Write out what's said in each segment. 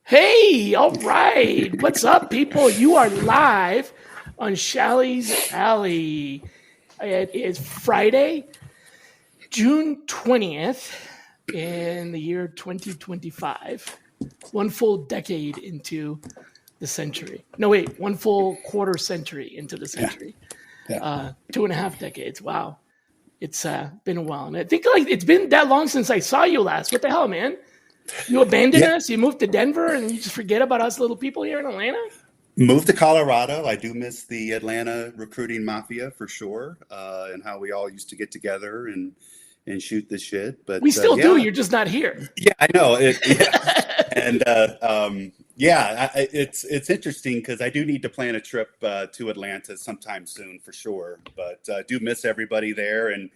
Hey, all right. What's up, people? You are live on Shally's Alley. It is Friday, June 20th in the year 2025. One full decade into the century. No, wait, one full quarter century into the century. Yeah. 2.5 decades. Wow. It's been a while. And I think like it's been that long since I saw you last. What the hell, man? You abandoned us? You moved to Denver and you just forget about us little people here in Atlanta? Moved to Colorado. I do miss the Atlanta recruiting mafia for sure, and how we all used to get together and shoot the shit. But we still do. You're just not here. Yeah, I know. And it's interesting because I do need to plan a trip to Atlanta sometime soon for sure. But I do miss everybody there and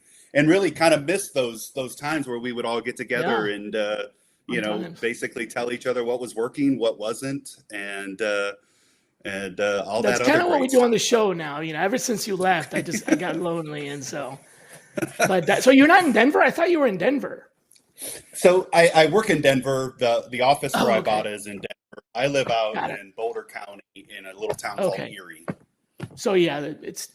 really kind of miss those times where we would all get together and basically tell each other what was working, what wasn't, and all that. That's kind of what we do on the show now. You know, ever since you left, I got lonely, and so. But so you're not in Denver? I thought you were in Denver. So I work in Denver. The office for Ibotta is in Denver. I live out in Boulder County in a little town called Erie. So it's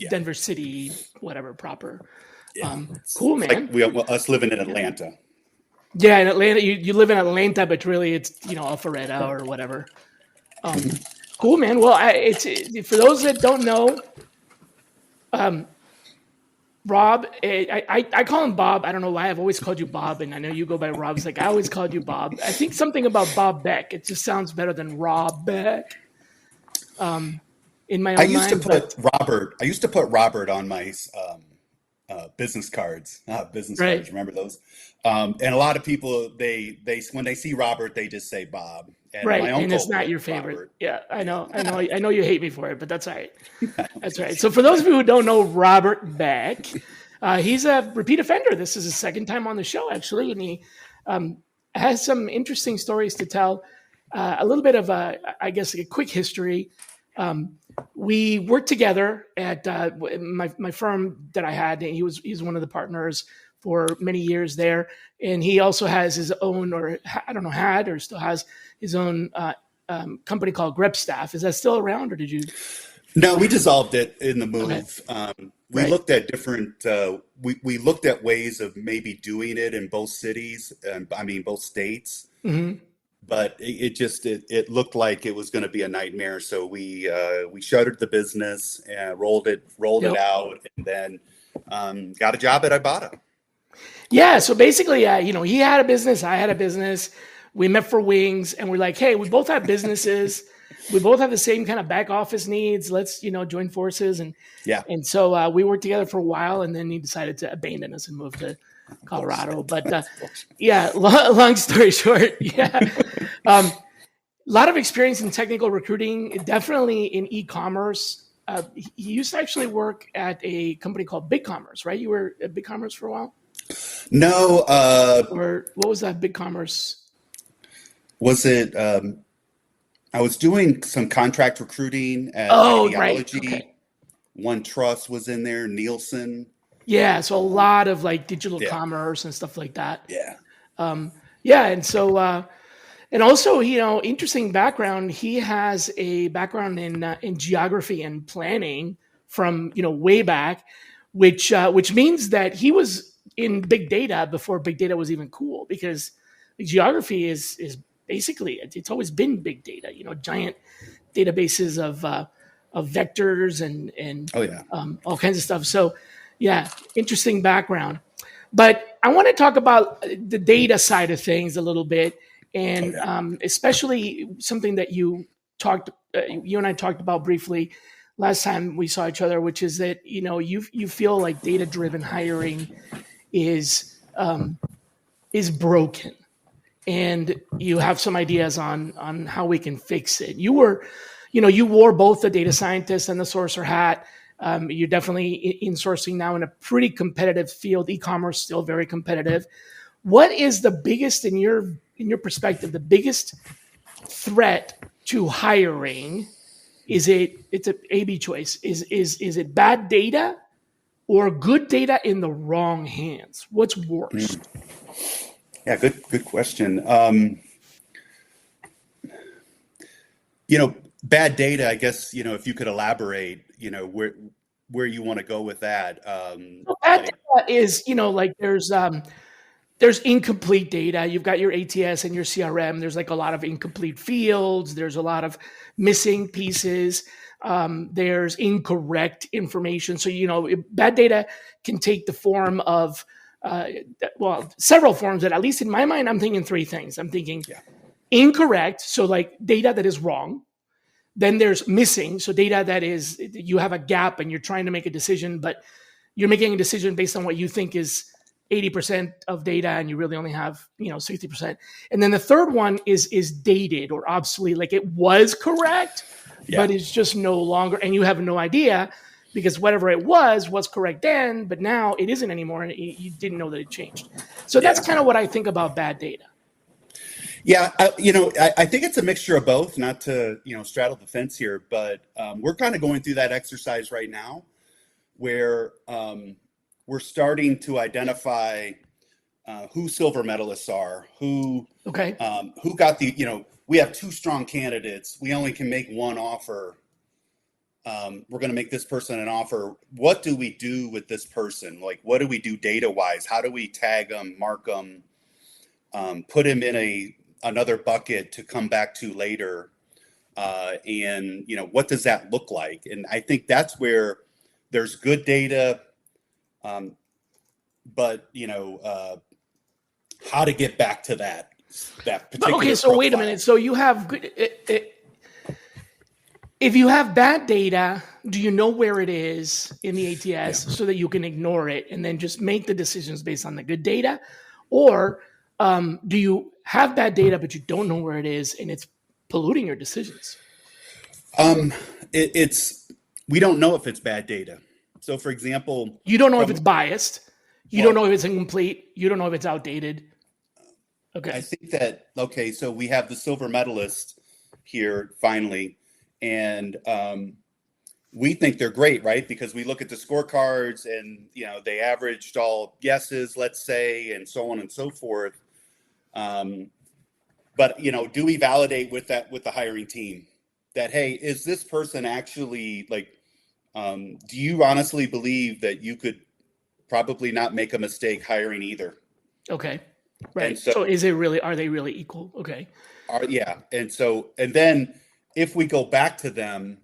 Denver City, whatever proper. Yeah. Cool, man. Like us living in Atlanta. Yeah, in Atlanta, you live in Atlanta, but really it's Alpharetta or whatever. Cool, man. Well, it's for those that don't know, Rob, I call him Bob. I don't know why. I've always called you Bob, and I know you go by Rob. It's like I always called you Bob. I think something about Bob Beck. It just sounds better than Rob Beck. In my own I used mind, to put Robert on my business cards. Cards. Remember those? And a lot of people they when they see Robert, they just say Bob. And right, and it's not your favorite. Robert. Yeah, I know you hate me for it, but that's all right. That's right. So for those of you who don't know Robert Beck, he's a repeat offender. This is his second time on the show, actually, and he has some interesting stories to tell. A little bit of a quick history. We worked together at my firm that I had. And he's one of the partners for many years there, and he also has his own, or I don't know, had or still has his own company called Grep Staff. Is that still around, or did you? No, we dissolved it in the move. Okay. We looked at different. We looked at ways of maybe doing it in both cities. Both states. Mm-hmm. But it looked like it was going to be a nightmare. So we shuttered the business and rolled it out, and then got a job at Ibotta. Yeah. So basically, he had a business, I had a business. We met for wings, and we're like, hey, we both have businesses. We both have the same kind of back office needs. Let's, join forces. And so we worked together for a while, and then he decided to abandon us and move to Colorado. But long story short, a lot of experience in technical recruiting, definitely in e-commerce. He used to actually work at a company called BigCommerce, right? You were at BigCommerce for a while? No. Or what was that BigCommerce? Was it? I was doing some contract recruiting at Ideology. Right. Okay. One Trust was in there, Nielsen. Yeah, so a lot of like digital commerce and stuff like that. Yeah. And so, and also, interesting background. He has a background in geography and planning from way back, which means that he was in big data before big data was even cool, because geography is basically it's always been big data. Giant databases of vectors and all kinds of stuff. So. Yeah, interesting background. But I want to talk about the data side of things a little bit, and especially something that you and I talked about briefly last time we saw each other, which is that you feel like data-driven hiring is broken. and you have some ideas on how we can fix it. You wore both the data scientist and the sourcer hat. You're definitely in sourcing now in a pretty competitive field. E-commerce still very competitive. What is the biggest, in your perspective, the biggest threat to hiring? It's an A/B choice. Is it bad data or good data in the wrong hands? What's worse? Yeah, good question. Bad data, I guess, if you could elaborate, where you want to go with that. Bad data is, like there's incomplete data. You've got your ATS and your CRM. There's like a lot of incomplete fields. There's a lot of missing pieces. There's incorrect information. So, bad data can take the form of, several forms, that at least in my mind, I'm thinking three things. I'm thinking incorrect. So like data that is wrong. Then there's missing. So data that is, you have a gap and you're trying to make a decision, but you're making a decision based on what you think is 80% of data and you really only have 60%. And then the third one is dated or obsolete, like it was correct, but it's just no longer, and you have no idea because whatever it was correct then, but now it isn't anymore, and you didn't know that it changed. So that's kind of what I think about bad data. Yeah, I think it's a mixture of both, not to, straddle the fence here, but we're kind of going through that exercise right now where we're starting to identify who silver medalists are, who got we have two strong candidates. We only can make one offer. We're going to make this person an offer. What do we do with this person? Like, what do we do data-wise? How do we tag them, mark them, put him in another bucket to come back to later? And, what does that look like? And I think that's where there's good data, but, how to get back to that particular Okay, so profile. wait a minute. So you have good... If you have bad data, do you know where it is in the ATS so that you can ignore it and then just make the decisions based on the good data? Or do you have bad data, but you don't know where it is and it's polluting your decisions? We don't know if it's bad data. So, for example, you don't know if it's biased. You don't know if it's incomplete. You don't know if it's outdated. Okay. I think that, so we have the silver medalist here finally. And we think they're great, right? Because we look at the scorecards and, they averaged all yeses, let's say, and so on and so forth. But, do we validate with the hiring team that, hey, is this person actually do you honestly believe that you could probably not make a mistake hiring either? Okay. Right. So are they really equal? Okay. And then if we go back to them,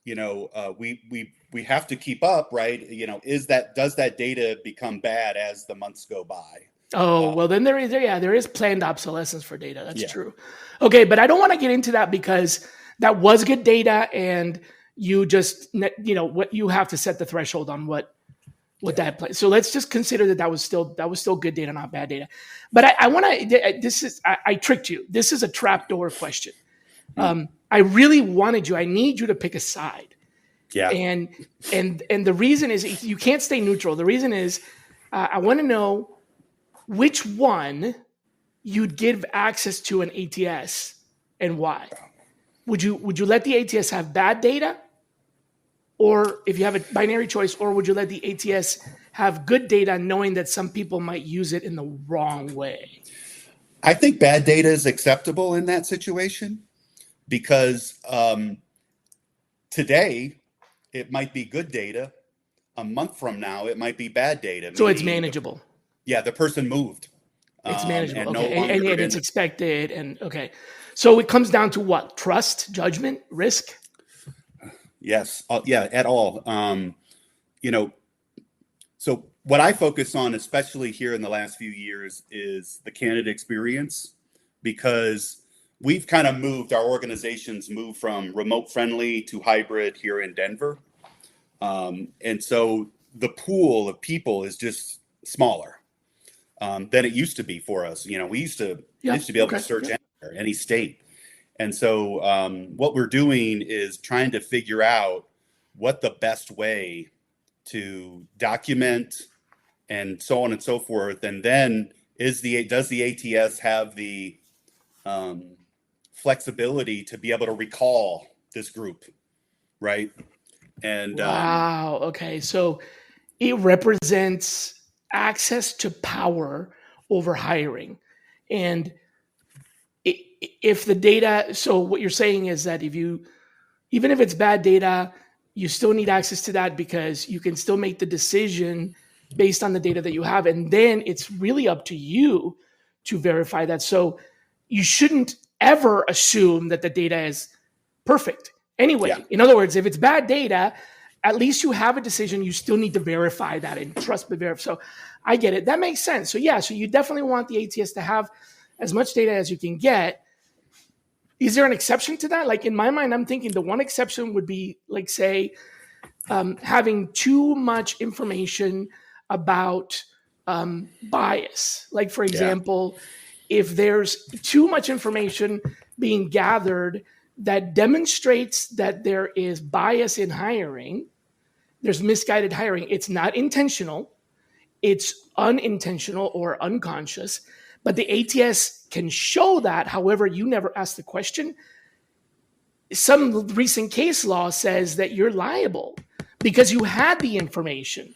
we have to keep up, right? Does that data become bad as the months go by? Oh, well, then there is planned obsolescence for data. That's true. Okay, but I don't want to get into that because that was good data, and you just what you have to set the threshold on what that play. So let's just consider that was still good data, not bad data. But I want to. I tricked you. This is a trapdoor question. I really wanted you. I need you to pick a side. Yeah. And the reason is you can't stay neutral. The reason is I want to know which one you'd give access to an ATS and why. Would you let the ATS have bad data, or if you have a binary choice, or would you let the ATS have good data, knowing that some people might use it in the wrong way? I think bad data is acceptable in that situation. Because today it might be good data. A month from now, it might be bad data. So it's manageable. The person moved. It's manageable. And and it's expected. And okay. So it comes down to what? Trust, judgment, risk? Yes. At all. So what I focus on, especially here in the last few years, is the candidate experience, because we've kind of our organizations moved from remote friendly to hybrid here in Denver. And so the pool of people is just smaller. than it used to be for us. We used to Yeah. be able to Okay. search Yeah. anywhere, any state. And so what we're doing is trying to figure out what the best way to document and so on and so forth. And then does the ATS have the um, flexibility to be able to recall this group, right? And Wow. Okay. So it represents access to power over hiring. And if the data, so what you're saying is that even if it's bad data, you still need access to that because you can still make the decision based on the data that you have. And then it's really up to you to verify that. So you shouldn't ever assume that the data is perfect. yeah, Anyway, in other words, if it's bad data, at least you have a decision. You still need to verify that and trust but verify. So I get it. That makes sense. So yeah, so you definitely want the ATS to have as much data as you can get. Is there an exception to that? Like in my mind, I'm thinking the one exception would be like, say, having too much information about bias. Like, for yeah, example, if there's too much information being gathered that demonstrates that there is bias in hiring, there's misguided hiring. It's not intentional, it's unintentional or unconscious, but the ATS can show that. However, you never asked the question. Some recent case law says that you're liable because you had the information,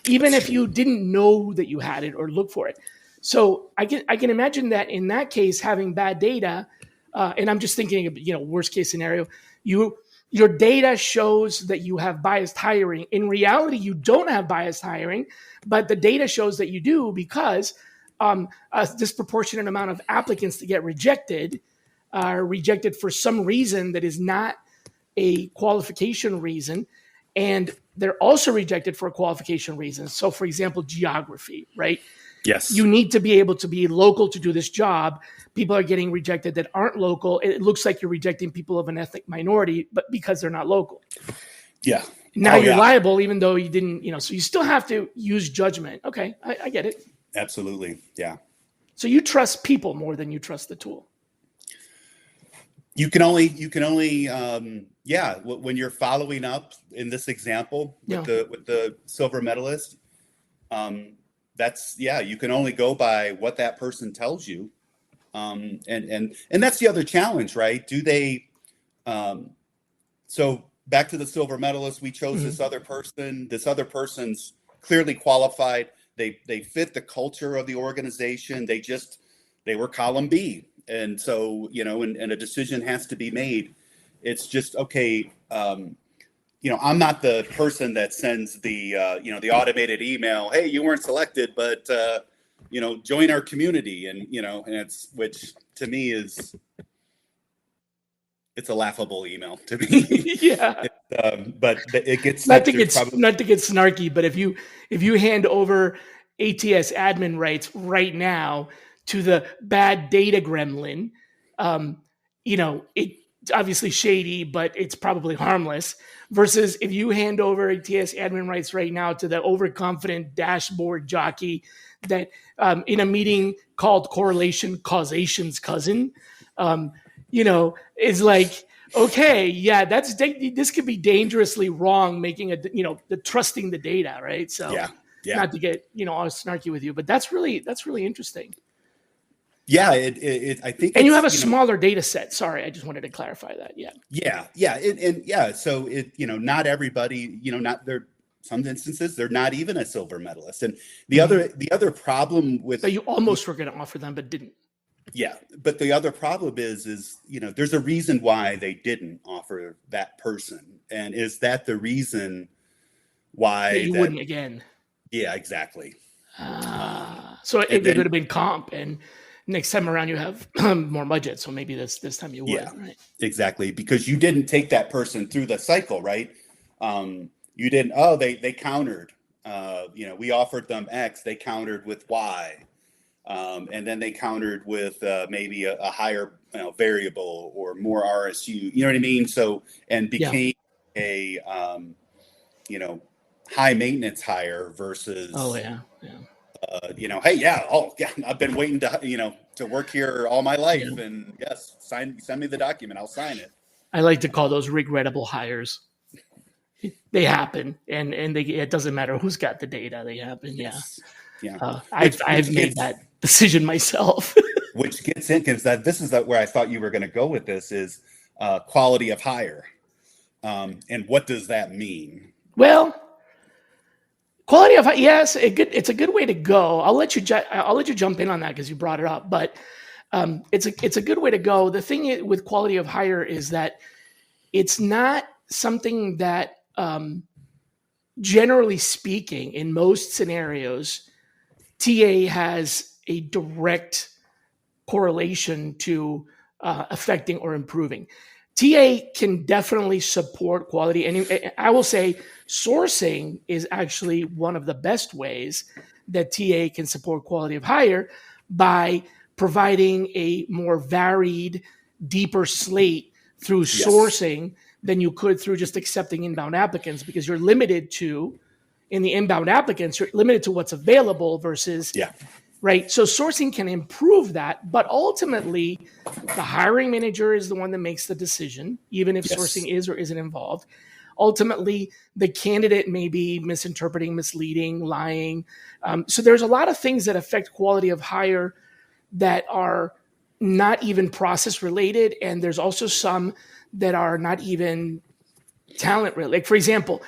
even if you didn't know that you had it or look for it. So I can imagine that in that case, having bad data, and I'm just thinking of worst case scenario, your data shows that you have biased hiring. In reality, you don't have biased hiring, but the data shows that you do because a disproportionate amount of applicants that get rejected are rejected for some reason that is not a qualification reason. And they're also rejected for a qualification reason. So, for example, geography, right? yes, You need to be able to be local to do this job. People are getting rejected that aren't local. It looks like you're rejecting people of an ethnic minority, but because they're not local. yeah. Now Oh you're yeah, liable, even though you didn't, so you still have to use judgment. Okay, I get it. absolutely, yeah. So you trust people more than you trust the tool. You can only yeah, when you're following up in this example with Yeah. the silver medalist, that's, yeah, you can only go by what that person tells you. And that's the other challenge, right? Do they so back to the silver medalist, we chose Mm-hmm. this other person's clearly qualified. They fit the culture of the organization. They were column B. And so, and a decision has to be made. It's just, okay, I'm not the person that sends the automated email, hey, you weren't selected, but join our community. And it's, which to me is, it's a laughable email to me. Yeah. But it gets not sent. to There's get probably, not to get snarky, but if you hand over ATS admin rights right now to the bad data gremlin, um, it's obviously shady, but it's probably harmless. Versus if you hand over ATS admin rights right now to the overconfident dashboard jockey that in a meeting called correlation causation's cousin, is like, okay, yeah, this could be dangerously wrong, making the trusting the data, right? So yeah, yeah, not to get all snarky with you, but that's really interesting. yeah. I think And you have it's, a smaller data set. Sorry, I just wanted to clarify that. Yeah. yeah, yeah, and yeah. So not everybody, not there. Some instances they're not even a silver medalist, and Mm-hmm. the other problem with, That you almost were going to offer them, but didn't. yeah, but the other problem is there's a reason why they didn't offer that person, and is that the reason That why you that, wouldn't again. yeah, exactly. So And it would then, have been comp, and next time around you have more budget. So maybe this time you yeah, would, right? exactly, because you didn't take that person through the cycle, right? You didn't. Oh, they countered. We offered them X, they countered with Y, and then they countered with maybe a higher variable or more RSU. You know what I mean? So, and Yeah. became a you know high maintenance hire Oh versus yeah. Yeah. hey, yeah, oh, yeah, I've been waiting to work here all my life, Yeah. and yes, send me the document, I'll sign it. I like to call those regrettable hires. They happen, and it doesn't matter who's got the data. They happen. Yeah. Yes, yeah. I've made that decision myself. Which gets in, because this is where I thought you were going to go with this, is quality of hire, and what does that mean? Well, quality of, yes, it's a good way to go. I'll let you jump in on that because you brought it up, but it's a good way to go. The thing with quality of hire is that it's not something that, generally speaking, in most scenarios, TA has a direct correlation to affecting or improving. TA can definitely support quality. And I will say sourcing is actually one of the best ways that TA can support quality of hire by providing a more varied, deeper slate through sourcing than you could through just accepting inbound applicants, because you're limited to, in the inbound applicants, you're limited to what's available versus right? So sourcing can improve that, but ultimately the hiring manager is the one that makes the decision, even if sourcing is or isn't involved. Ultimately, the candidate may be misinterpreting, misleading, lying. So there's a lot of things that affect quality of hire that are not even process related. And there's also some that are not even talent related. Like, for example,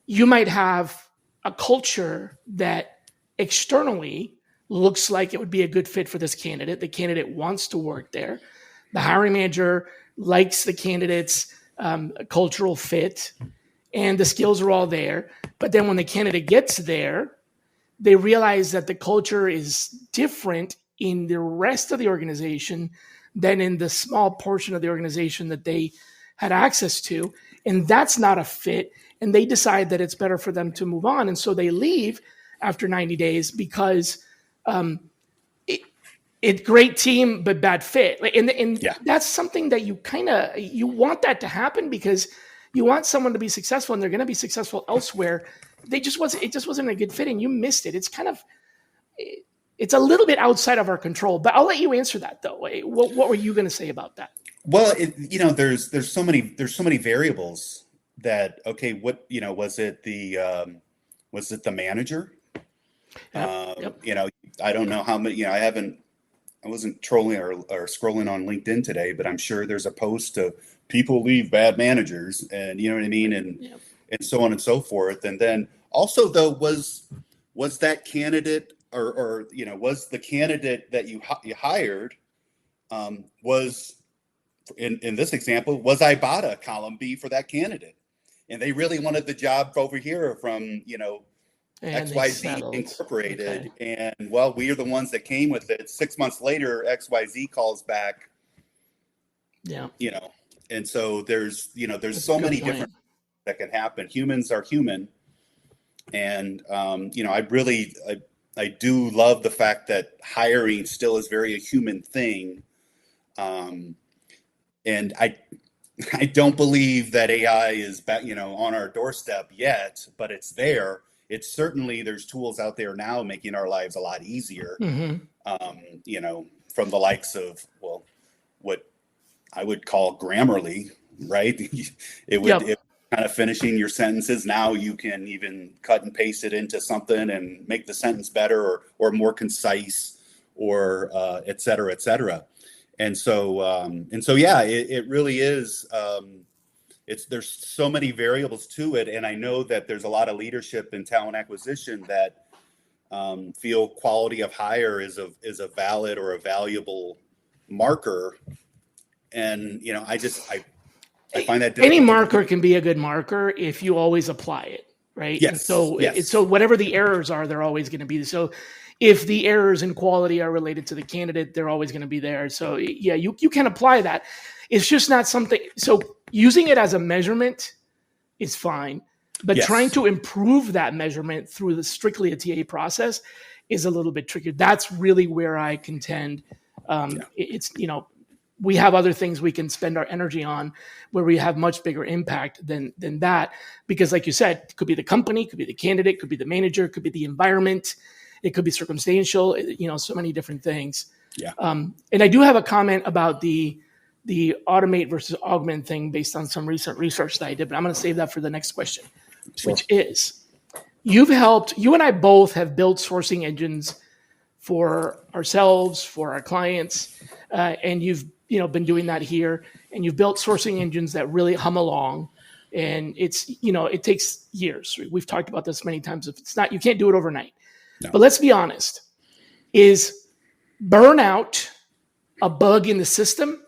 you might have a culture that externally looks like it would be a good fit for this candidate. The candidate wants to work there. The hiring manager likes the candidate's cultural fit, and the skills are all there. But then when the candidate gets there, they realize that the culture is different in the rest of the organization than in the small portion of the organization that they had access to. And that's not a fit. And they decide that it's better for them to move on. And so they leave after 90 days because it's great team, but bad fit. And that's something that you want that to happen because you want someone to be successful and they're going to be successful elsewhere. It just wasn't a good fit and you missed it. It's a little bit outside of our control, but I'll let you answer that though. What were you going to say about that? Well, there's so many variables that, okay, what, was it the manager? I don't know how many, I wasn't trolling or scrolling on LinkedIn today, but I'm sure there's a post of people leave bad managers and you know what I mean? And so on and so forth. And then also though, was that candidate or was the candidate that you hired, was in this example, was Ibotta column B for that candidate? And they really wanted the job over here from, XYZ Incorporated. Okay. And well, we are the ones that came with it. 6 months later, XYZ calls back. Yeah. And so there's so many different that can happen. Humans are human. And, I do love the fact that hiring still is very a human thing. And I don't believe that AI is back, on our doorstep yet, but it's there. It's certainly, there's tools out there now making our lives a lot easier. Mm-hmm. From the likes of, well, what I would call Grammarly, right? It kind of finishing your sentences. Now you can even cut and paste it into something and make the sentence better or more concise or et cetera, et cetera. And so, it really is, there's so many variables to it. And I know that there's a lot of leadership in talent acquisition that feel quality of hire is a valid or a valuable marker. And, I find that any marker can be a good marker if you always apply it. Right. Yes. And so whatever the errors are, they're always going to be. So if the errors in quality are related to the candidate, they're always going to be there. So yeah, you can apply that. It's just not something. So using it as a measurement is fine, but trying to improve that measurement through strictly a TA process is a little bit trickier. That's really where I contend. It's, we have other things we can spend our energy on where we have much bigger impact than that. Because like you said, it could be the company, could be the candidate, could be the manager, could be the environment. It could be circumstantial, so many different things. Yeah. And I do have a comment about the automate versus augment thing based on some recent research that I did, but I'm going to save that for the next question, Sure. which is you and I both have built sourcing engines for ourselves, for our clients, and you've been doing that here, and you've built sourcing engines that really hum along, and it's it takes years. We've talked about this many times. If it's not, you can't do it overnight. No. But let's be honest: is burnout a bug in the system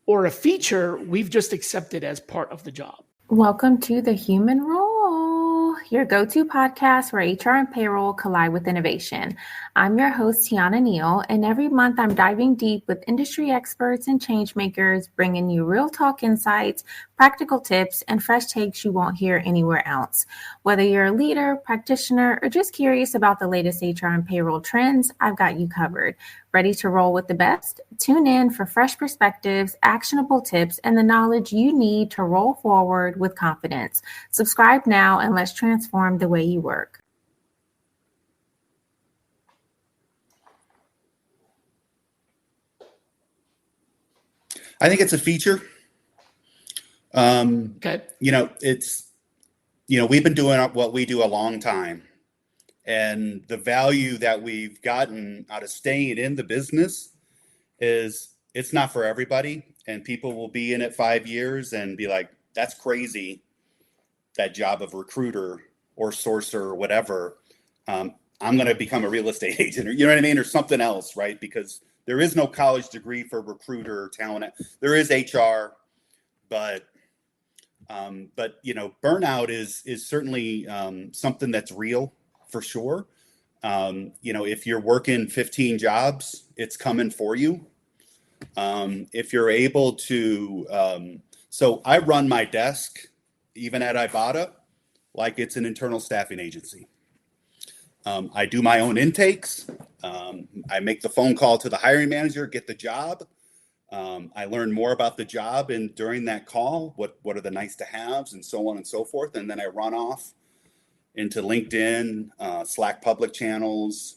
or a feature we've just accepted as part of the job? Welcome to The Human Role, your go-to podcast where HR and payroll collide with innovation. I'm your host, Tiana Neal, and every month I'm diving deep with industry experts and change makers, bringing you real talk insights, practical tips, and fresh takes you won't hear anywhere else. Whether you're a leader, practitioner, or just curious about the latest HR and payroll trends, I've got you covered. Ready to roll with the best? Tune in for fresh perspectives, actionable tips, and the knowledge you need to roll forward with confidence. Subscribe now and let's transform the way you work. I think it's a feature. Okay. We've been doing what we do a long time. And the value that we've gotten out of staying in the business is it's not for everybody. And people will be in it 5 years and be like, that's crazy, that job of recruiter or sourcer or whatever. I'm going to become a real estate agent, or you know what I mean? Or something else, right? Because there is no college degree for recruiter or talent. There is HR, but burnout is certainly something that's real. For sure. If you're working 15 jobs, it's coming for you. If you're able to, so I run my desk, even at Ibotta, like it's an internal staffing agency. I do my own intakes. I make the phone call to the hiring manager, get the job. I learn more about the job and during that call, what are the nice to haves and so on and so forth. And then I run off into LinkedIn, Slack public channels,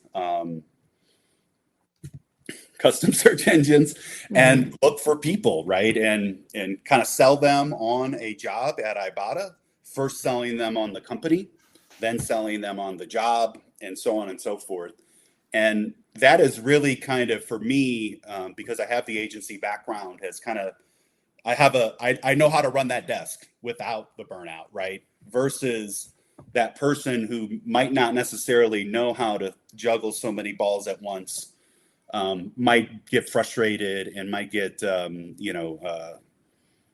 custom search engines, and look for people, right? And kind of sell them on a job at Ibotta, first selling them on the company, then selling them on the job, and so on and so forth. And that is really kind of, for me, because I have the agency background, has kind of, I know how to run that desk without the burnout, right? Versus that person who might not necessarily know how to juggle so many balls at once, might get frustrated and might get,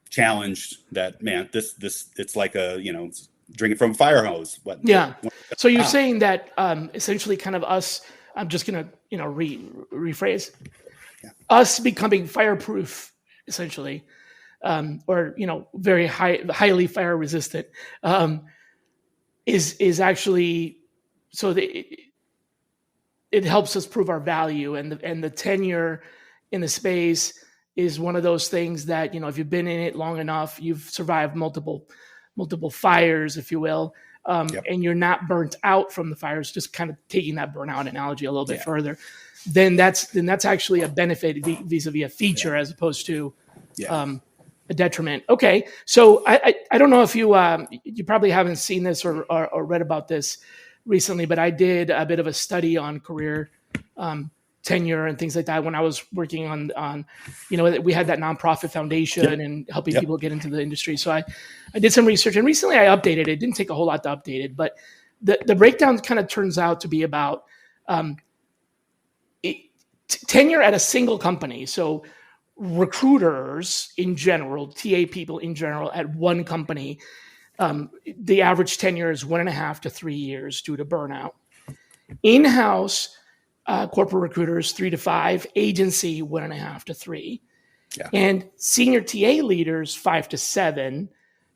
challenged that, man, this, it's like drinking from a fire hose. Yeah. So you're saying that, essentially kind of us, I'm just going to, rephrase us becoming fireproof, essentially, or, very highly fire resistant, is actually, so it helps us prove our value, and the tenure in the space is one of those things that, if you've been in it long enough, you've survived multiple fires, if you will, and you're not burnt out from the fires, just kind of taking that burnout analogy a little bit further, then that's actually a benefit vis-a-vis a feature as opposed to a detriment. Okay, so I don't know if you probably haven't seen this or read about this recently, but I did a bit of a study on career tenure and things like that when I was working on we had that nonprofit foundation and helping people get into the industry. So I did some research, and recently I updated it. It didn't take a whole lot to update it, but the breakdown kind of turns out to be about tenure at a single company. So recruiters in general, TA people in general at one company, the average tenure is 1.5 to 3 years due to burnout. In-house corporate recruiters 3 to 5, agency 1.5 to 3, and senior TA leaders 5 to 7,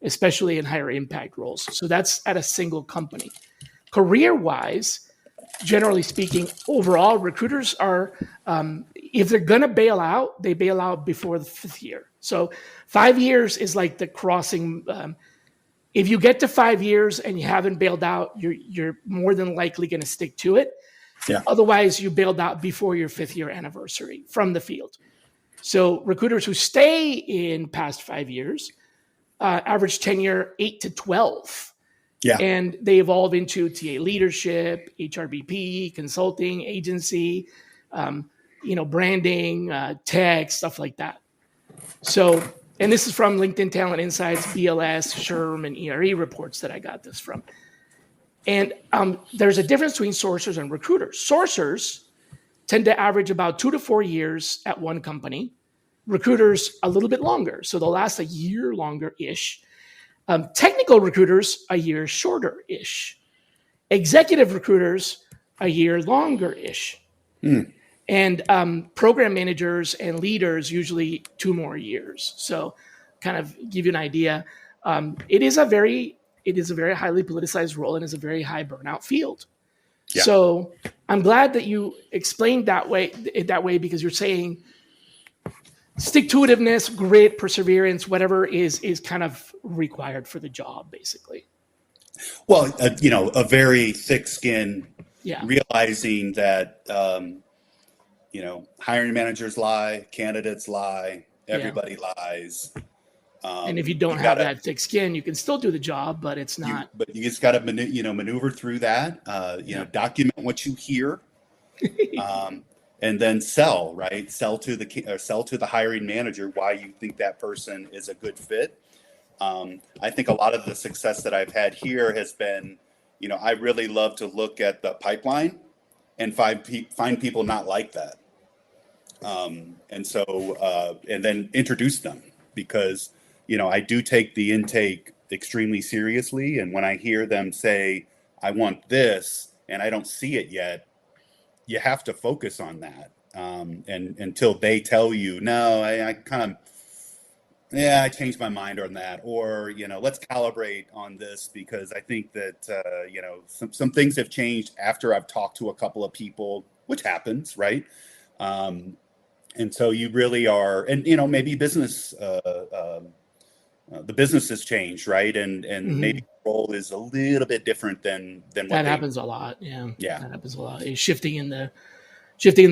especially in higher impact roles. So that's at a single company. Career-wise, generally speaking, overall recruiters are if they're going to bail out, they bail out before the 5th year. So 5 years is like the crossing. If you get to 5 years and you haven't bailed out, you're more than likely going to stick to it. Yeah. Otherwise, you bailed out before your 5th year anniversary from the field. So recruiters who stay in past 5 years, average tenure 8 to 12. Yeah. And they evolve into TA leadership, HRBP, consulting, agency, branding, tech, stuff like that. So, and this is from LinkedIn Talent Insights, BLS, SHRM, and ERE reports that I got this from. And there's a difference between sourcers and recruiters. Sourcers tend to average about 2 to 4 years at one company. Recruiters a little bit longer, so they'll last a year longer-ish. Technical recruiters a year shorter-ish. Executive recruiters a year longer-ish. And program managers and leaders usually 2 more years. So kind of give you an idea. It is a very highly politicized role and is a very high burnout field. Yeah. So I'm glad that you explained that way because you're saying stick-to-itiveness, grit, perseverance, whatever is kind of required for the job, basically. Well, a very thick skin, realizing that, hiring managers lie, candidates lie, everybody lies. And if you don't have that thick skin, you can still do the job, but it's not. But you just got to, maneuver through that. Document what you hear, and then sell. Right, sell to the hiring manager why you think that person is a good fit. I think a lot of the success that I've had here has been, I really love to look at the pipeline and find people not like that, and then introduce them because. I do take the intake extremely seriously. And when I hear them say, I want this, and I don't see it yet, you have to focus on that. And until they tell you, no, I changed my mind on that. Or, let's calibrate on this because I think that, some things have changed after I've talked to a couple of people, which happens, right? And so you really are, and, maybe business, the business has changed, right? And maybe the role is a little bit different than what that happens a lot. Yeah. Yeah. That happens a lot. It's shifting in the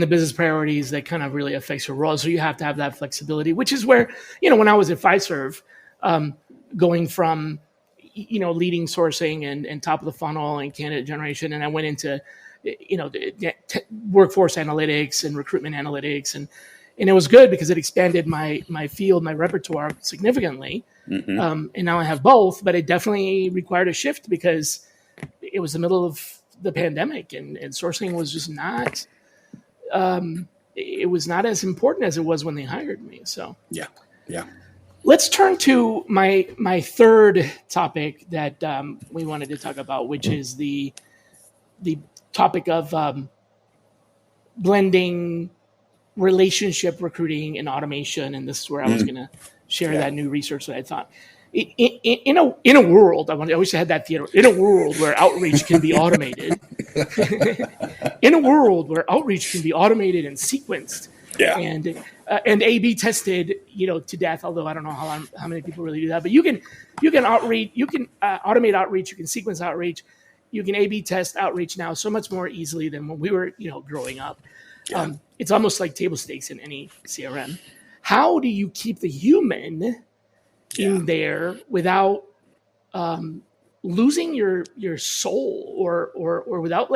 business priorities that kind of really affects your role. So you have to have that flexibility, which is where, when I was at Fiserv, going from, leading sourcing and top of the funnel and candidate generation. And I went into, workforce analytics and recruitment analytics. And it was good because it expanded my field, my repertoire significantly. And now I have both, but it definitely required a shift because it was the middle of the pandemic and sourcing was just not, it was not as important as it was when they hired me. So yeah. Let's turn to my third topic that we wanted to talk about, which is the topic of blending relationship recruiting and automation. And this is where I was going to share that new research that I thought. In a world, I wish I had that theater. In a world where outreach can be automated, in a world where outreach can be automated and sequenced, and A/B tested, to death. Although I don't know how many people really do that, but you can outreach, you can automate outreach, you can sequence outreach, you can A/B test outreach now so much more easily than when we were, growing up. Yeah. It's almost like table stakes in any CRM. How do you keep the human in there without losing your soul or without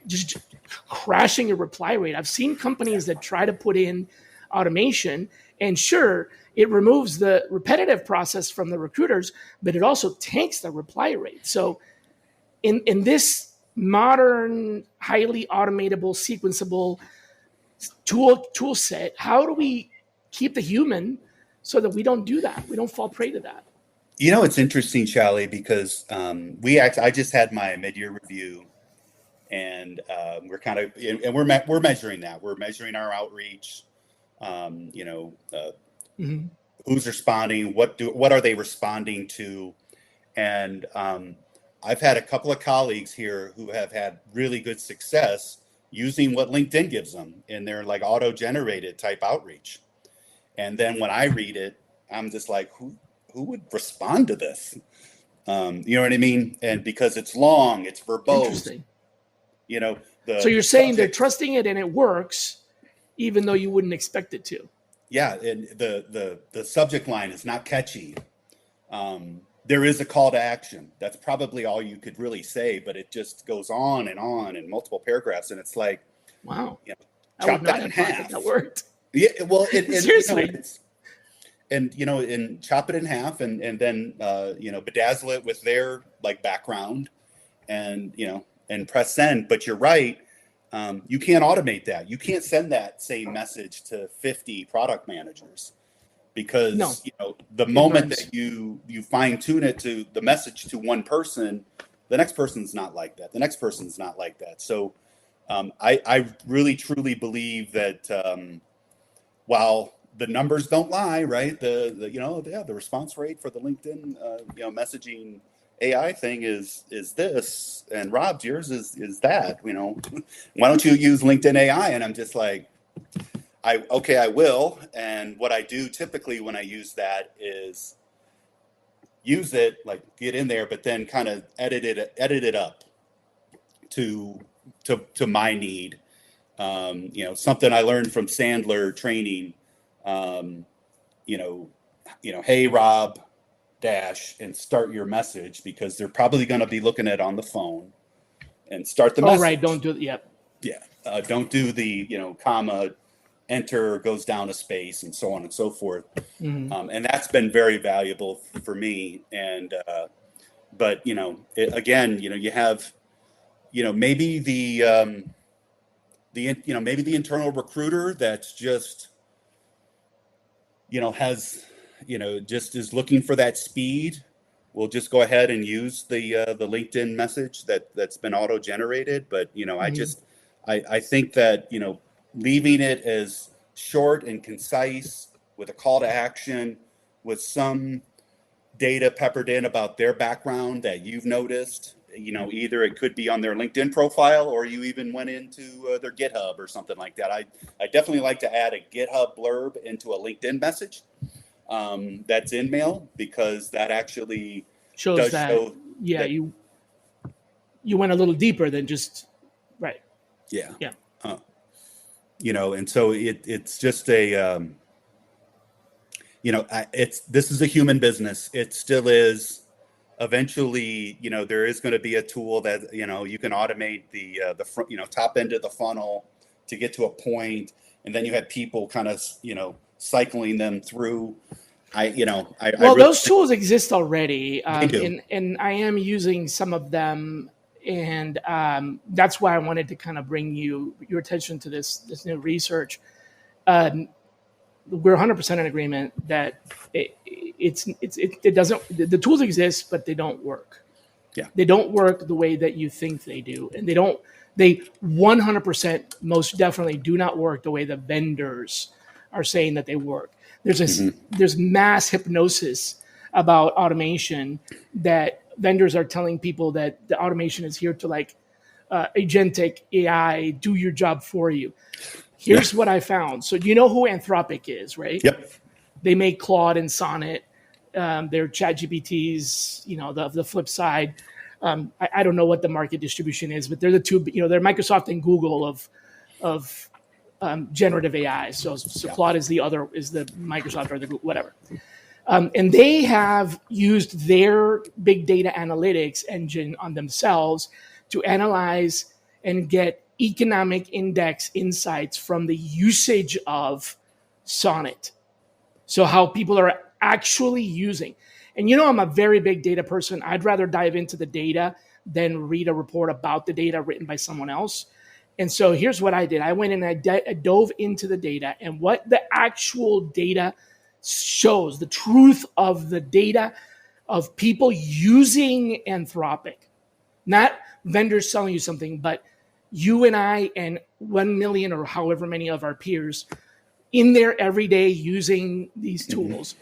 just crashing your reply rate? I've seen companies that try to put in automation, and sure, it removes the repetitive process from the recruiters, but it also tanks the reply rate. So in this modern, highly automatable, sequenceable tool set, how do we keep the human so that we don't do that? We don't fall prey to that. It's interesting, Shally, because I just had my mid-year review, and we're measuring that. We're measuring our outreach. Who's responding? What are they responding to? And I've had a couple of colleagues here who have had really good success using what LinkedIn gives them in their like auto-generated type outreach. And then when I read it, I'm just like, who would respond to this? You know what I mean? And because it's long, it's verbose. Interesting. You know, so you're saying they're trusting it and it works, even though you wouldn't expect it to. Yeah, and the subject line is not catchy. There is a call to action. That's probably all you could really say, but it just goes on in multiple paragraphs, and it's like, wow, you know, chop that in half. That worked. Yeah, well, seriously, and chop it in half, and then bedazzle it with their like background, and and press send. But you're right. You can't automate that. You can't send that same message to 50 product managers because the moment that you fine tune it to the message to one person, the next person's not like that. The next person's not like that. So I really truly believe that while the numbers don't lie, right? The response rate for the LinkedIn messaging AI thing is this, and Rob, yours is that. Why don't you use LinkedIn AI? And I'm just like, I will. And what I do typically when I use that is use it, like get in there, but then kind of edit it up to my need. Something I learned from Sandler training. Hey Rob, dash, and start your message, because they're probably going to be looking at it on the phone, and start the message. Oh, right. Don't do it. Yep. Yeah. Don't do the, comma, enter goes down a space, and so on and so forth. Mm-hmm. And that's been very valuable for me. And, but, again, you have, maybe maybe the internal recruiter that's just, has, just is looking for that speed. We'll just go ahead and use the LinkedIn message that's been auto generated. But mm-hmm. I think that leaving it as short and concise with a call to action, with some data peppered in about their background that you've noticed. Either it could be on their LinkedIn profile, or you even went into their GitHub or something like that. I definitely like to add a GitHub blurb into a LinkedIn message. That's in mail, because that actually shows that you went a little deeper than just right. Yeah. Yeah. And so it's just a this is a human business. It still is. Eventually, there is going to be a tool that you can automate the front, top end of the funnel to get to a point, and then you have people kind of cycling them through. Those tools exist already, and I am using some of them, and that's why I wanted to kind of bring your attention to this new research. We're 100% in agreement that it doesn't. The tools exist, but they don't work. Yeah, they don't work the way that you think they do, and they 100% most definitely do not work the way the vendors are saying that they work. There's mass hypnosis about automation that vendors are telling people that the automation is here to like agentic AI do your job for you. Here's what I found. So you know who Anthropic is, right? Yep. They make Claude and Sonnet. They're ChatGPT's, the flip side. I don't know what the market distribution is, but they're the two, they're Microsoft and Google of generative AI. So Claude is the Microsoft or the Google, whatever. And they have used their big data analytics engine on themselves to analyze and get economic index insights from the usage of Sonnet. So how people are actually using. And I'm a very big data person. I'd rather dive into the data than read a report about the data written by someone else. And so here's what I did. I went and I dove into the data, and what the actual data shows, the truth of the data of people using Anthropic, not vendors selling you something, but you and I and 1 million or however many of our peers in there every day using these tools.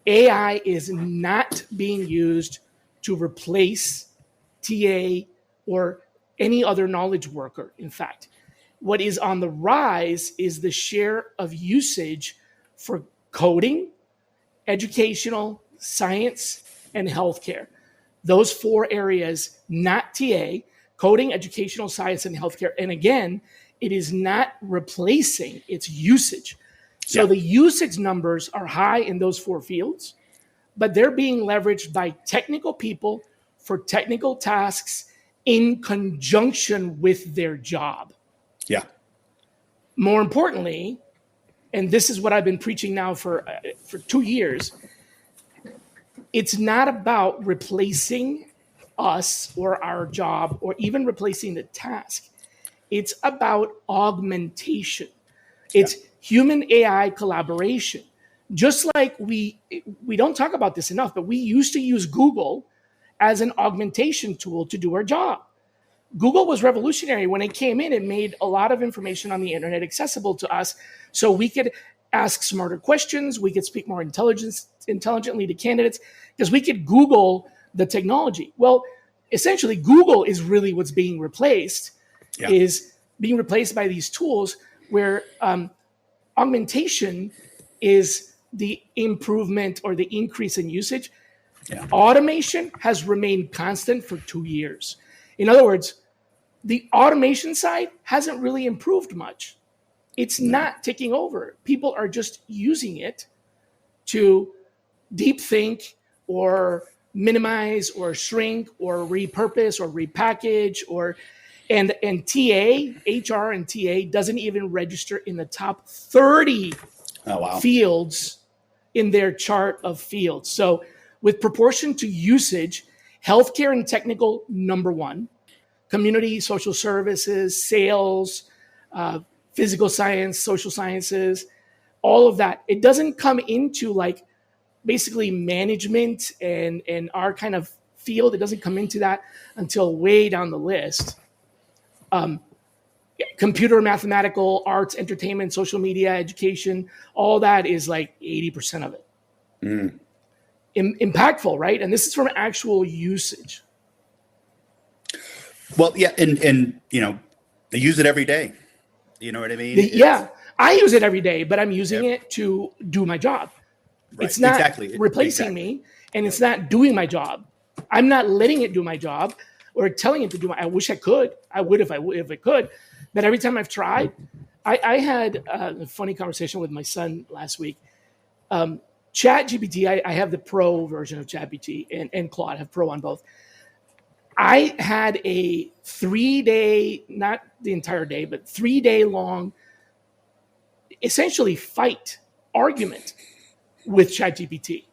AI is not being used to replace TA or any other knowledge worker. In fact, What is on the rise is the share of usage for coding, educational, science, and healthcare. Those 4 areas, not TA, coding, educational, science, and healthcare. And again, it is not replacing, it's usage. So the usage numbers are high in those 4 fields, but they're being leveraged by technical people for technical tasks in conjunction with their job. Yeah. More importantly, and this is what I've been preaching now for 2 years, it's not about replacing us or our job or even replacing the task. It's about augmentation. It's human AI collaboration. Just like we don't talk about this enough, but we used to use Google as an augmentation tool to do our job. Google was revolutionary. When it came in, it made a lot of information on the internet accessible to us so we could ask smarter questions, we could speak more intelligently to candidates, because we could Google the technology. Well, essentially, Google is really what's being replaced, is being replaced by these tools where augmentation is the improvement or the increase in usage. Automation has remained constant for 2 years. In other words, the automation side hasn't really improved much. It's not taking over. People are just using it to deep think or minimize or shrink or repurpose or repackage and TA, HR and TA doesn't even register in the top 30 fields in their chart of fields. So with proportion to usage, healthcare and technical, number 1. Community, social services, sales, physical science, social sciences, all of that. It doesn't come into like basically management and our kind of field. It doesn't come into that until way down the list. Computer, mathematical, arts, entertainment, social media, education, all that is like 80% of it. Impactful, right? And this is from actual usage. Well, yeah, and you know, they use it every day. You know what I mean? I use it every day, but I'm using it to do my job. Right. It's not replacing me, and it's not doing my job. I'm not letting it do my job or telling it to do my. I wish I could. I would if I could, but every time I've tried, I had a funny conversation with my son last week. ChatGPT, I have the pro version of ChatGPT and Claude. I have pro on both. I had a 3-day, not the entire day, but 3-day long, essentially argument with ChatGPT.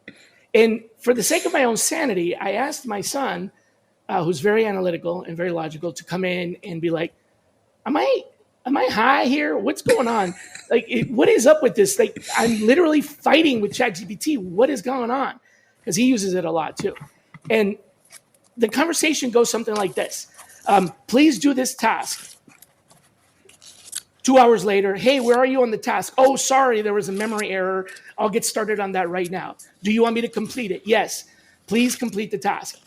And for the sake of my own sanity, I asked my son, who's very analytical and very logical, to come in and be like, am I high here? What's going on? What is up with this? Like, I'm literally fighting with ChatGPT. What is going on? Because he uses it a lot too. And the conversation goes something like this. Please do this task. 2 hours later, hey, where are you on the task? Oh, sorry, there was a memory error. I'll get started on that right now. Do you want me to complete it? Yes. Please complete the task.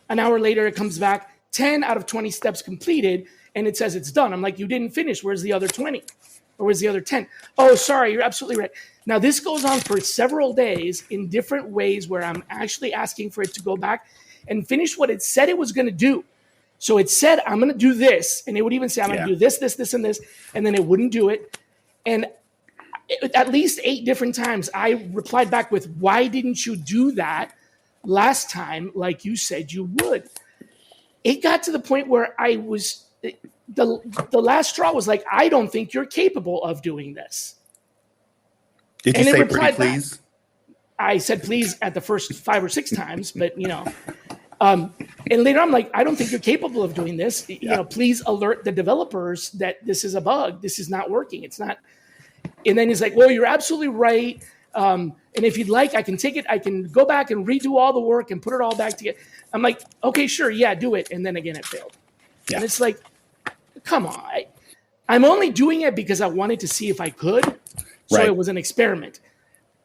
An hour later, it comes back, 10 out of 20 steps completed, and it says it's done. I'm like, you didn't finish. Where's the other 20? Or where's the other 10? Oh, sorry, you're absolutely right. Now, this goes on for several days in different ways where I'm actually asking for it to go back and finish what it said it was going to do. So it said, I'm going to do this. And it would even say, I'm going to do this, this, this, and this. And then it wouldn't do it. And at least 8 different times, I replied back with, why didn't you do that last time like you said you would? It got to the point where I was, the last straw was like, I don't think you're capable of doing this. Did you say pretty please? I said please at the first 5 or 6 times, but you know. And later I'm like, I don't think you're capable of doing this. You know, please alert the developers that this is a bug. This is not working. It's not. And then he's like, well, you're absolutely right. And if you'd like, I can take it. I can go back and redo all the work and put it all back together. I'm like, okay, sure. Yeah, do it. And then again, it failed. Yeah. And it's like, come on. I'm only doing it because I wanted to see if I could. So it was an experiment.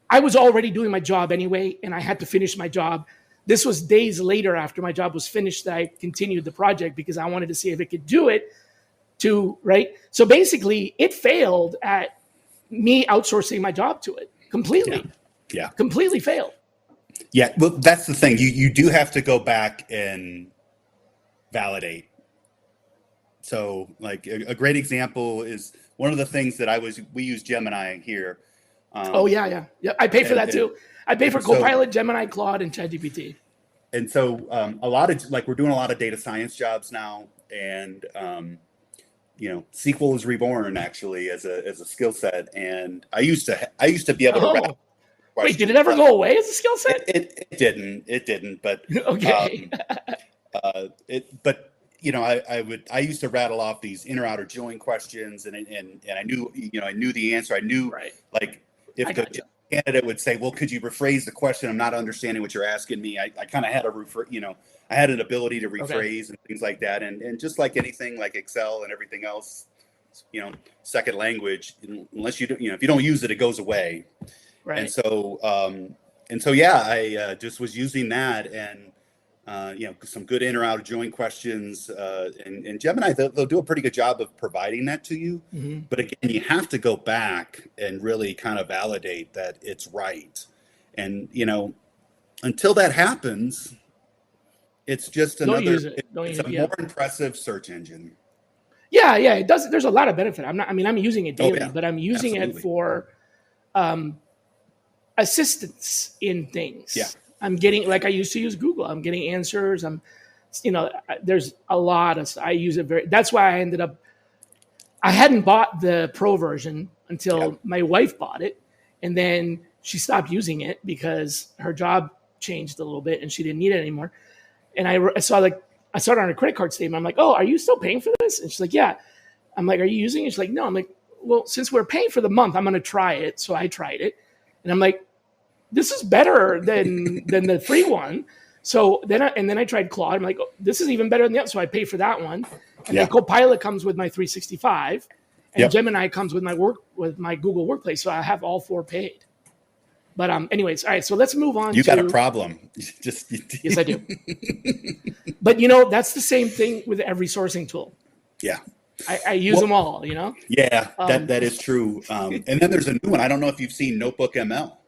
I was already doing my job anyway, and I had to finish my job. This was days later after my job was finished that I continued the project because I wanted to see if it could do it. right? So basically it failed at me outsourcing my job to it completely. Yeah. Completely failed. Yeah. Well, that's the thing. You do have to go back and validate. So like a great example is one of the things that we use Gemini here. Yeah. I pay for that too. I pay for Copilot, Gemini, Claude, and ChatGPT. And so a lot of we're doing a lot of data science jobs now, and SQL is reborn actually as a skill set. And I used to be able to. Wait, did it ever go away as a skill set? It didn't. But okay. I used to rattle off these inner outer join questions, and I knew the answer. I knew like if the candidate would say, well, could you rephrase the question? I'm not understanding what you're asking me. I kind of had I had an ability to rephrase and things like that. And just like anything like Excel and everything else, second language, unless if you don't use it, it goes away. Right. And so I just was using that and, some good inner outer join questions, and Gemini, they'll do a pretty good job of providing that to you. Mm-hmm. But again, you have to go back and really kind of validate that it's right. And, until that happens, it's just more impressive search engine. Yeah. It does. There's a lot of benefit. I'm using it daily, but I'm using it for, assistance in things. Yeah. I'm getting, like I used to use Google. I'm getting answers. There's a lot of, I use it that's why I hadn't bought the pro version until my wife bought it. And then she stopped using it because her job changed a little bit and she didn't need it anymore. And I saw it on her credit card statement. I'm like, oh, are you still paying for this? And she's like, yeah. I'm like, are you using it? She's like, no. I'm like, well, since we're paying for the month, I'm going to try it. So I tried it. And I'm like, this is better than the free one. So then I tried Claude. I'm like, oh, this is even better than the other. So I pay for that one. And then Copilot comes with my 365, and Gemini comes with my Google Workplace. So I have all four paid. But anyways, all right. So let's move on. You got a problem. Yes, I do. But that's the same thing with every sourcing tool. Yeah. I use them all. Yeah, that is true. And then there's a new one. I don't know if you've seen Notebook ML.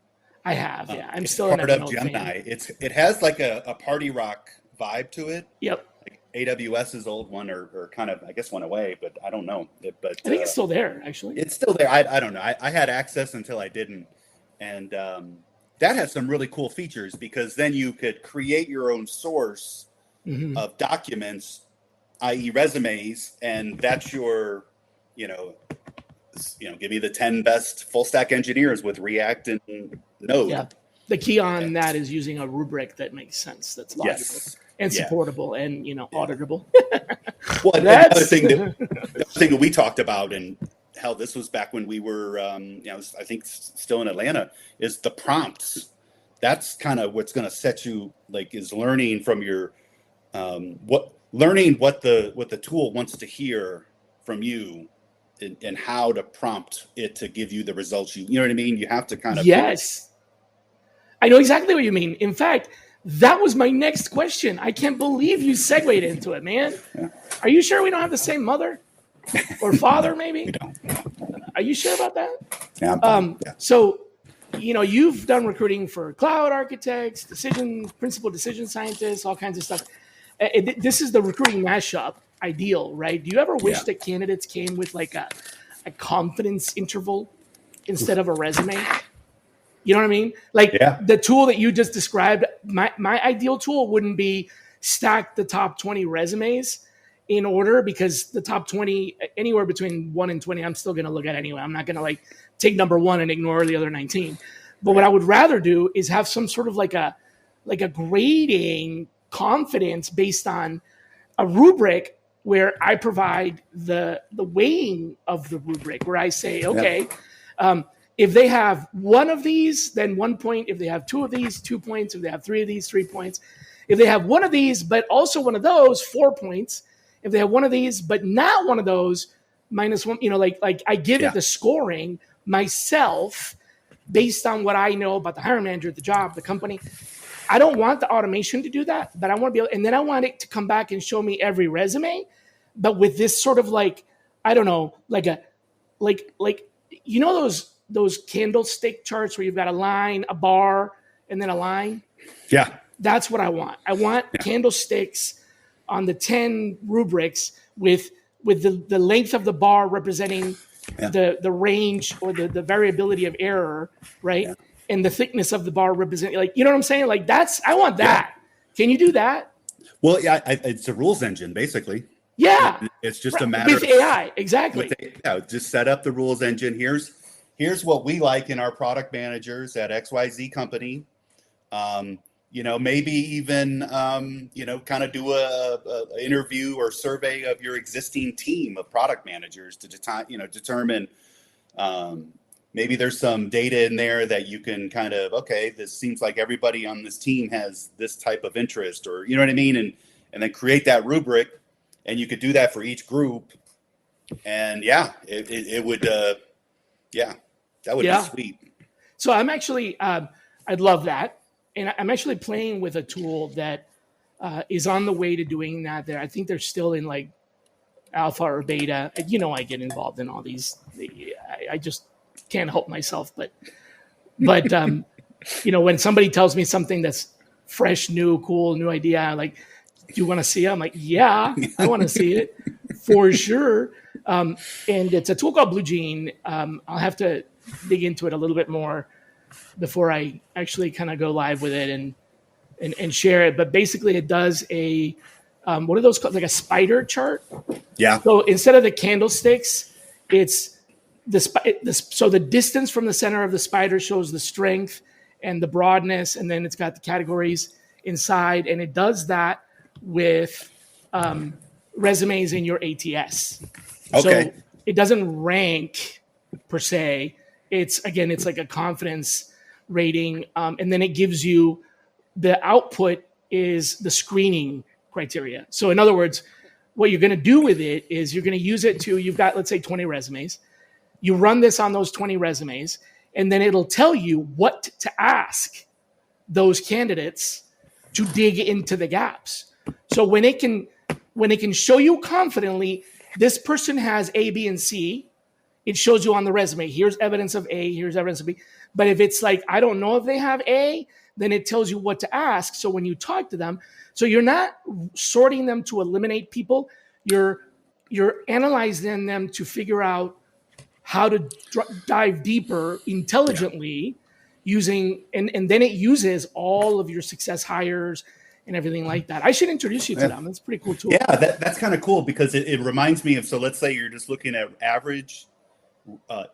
I have, yeah. I'm still part of Gemini. It has like a party rock vibe to it. Yep. Like AWS's old one, or kind of, I guess, went away, but I don't know. But I think it's still there, actually. It's still there. I don't know. I had access until I didn't, and that has some really cool features because then you could create your own source of documents, i.e., resumes, and that's your, give me the 10 best full stack engineers with React and Node. Yeah. The key on that is using a rubric that makes sense, that's logical and supportable and auditable. Well, the other thing that we talked about, and hell, this was back when we were, I think still in Atlanta, is the prompts. That's kind of what's going to set you, is learning from your learning what the tool wants to hear from you. And how to prompt it to give you the results you know what I mean? You have to kind of I know exactly what you mean. In fact, that was my next question. I can't believe you segued into it, man. Yeah. Are you sure we don't have the same mother or father? Maybe we don't. Are you sure about that? Yeah. So, you've done recruiting for cloud architects, principal decision scientists, all kinds of stuff. This is the recruiting mashup. Ideal, right? Do you ever wish that candidates came with like a confidence interval instead of a resume? You know what I mean? The tool that you just described, my ideal tool wouldn't be stack the top 20 resumes in order, because the top 20, anywhere between 1 and 20, I'm still going to look at anyway. I'm not going to take number 1 and ignore the other 19. But what I would rather do is have some sort of like a grading confidence based on a rubric where I provide the weighing of the rubric, where I say, okay, if they have one of these, then 1 point. If they have two of these, 2 points. If they have three of these, 3 points. If they have one of these, but also one of those, 4 points. If they have one of these, but not one of those, -1, I give it the scoring myself based on what I know about the hiring manager, the job, the company. I don't want the automation to do that, but I want to be able, and then I want it to come back and show me every resume, but with this sort of I don't know, like you know those candlestick charts where you've got a line, a bar, and then a line. Yeah. That's what I want. I want candlesticks on the 10 rubrics with the length of the bar representing the range or the variability of error, right? Yeah. And the thickness of the bar representing, like, you know what I'm saying? Like I want that. Can you do that? Well, yeah, it's a rules engine basically. Yeah. It's just a matter with AI. Exactly. Just set up the rules engine. Here's what we like in our product managers at XYZ company. Maybe even, kind of do a interview or survey of your existing team of product managers to determine, maybe there's some data in there that you can kind of, okay, this seems like everybody on this team has this type of interest, or, you know what I mean? And then create that rubric, and you could do that for each group. And it would, that would be sweet. So I'm actually, I'd love that. And I'm actually playing with a tool that is on the way to doing that there. I think they're still in like alpha or beta. I get involved in all these. I just can't help myself. But when somebody tells me something that's fresh, new, cool, new idea, like, do you want to see it? I'm like, yeah, I want to see it for sure. And it's a tool called Blue Jean. I'll have to dig into it a little bit more before I actually kind of go live with it and share it. But basically it does a, what are those called? Like a spider chart. Yeah. So instead of the candlesticks, it's so the distance from the center of the spider shows the strength and the broadness. And then it's got the categories inside, and it does that with resumes in your ATS. Okay. So it doesn't rank per se. It's like a confidence rating. And then it gives you the output is the screening criteria. So in other words, what you're going to do with it is you're going to use it to, you've got, let's say 20 resumes. You run this on those 20 resumes, and then it'll tell you what to ask those candidates to dig into the gaps. So when it can show you confidently, this person has A, B, and C, it shows you on the resume, here's evidence of A, here's evidence of B. But if it's like, I don't know if they have A, then it tells you what to ask. So when you talk to them, so you're not sorting them to eliminate people, you're analyzing them to figure out how to dive deeper intelligently using, and then it uses all of your success hires and everything like that. I should introduce you to them. That's a pretty cool tool. Yeah, that's kind of cool because it reminds me of, so let's say you're just looking at average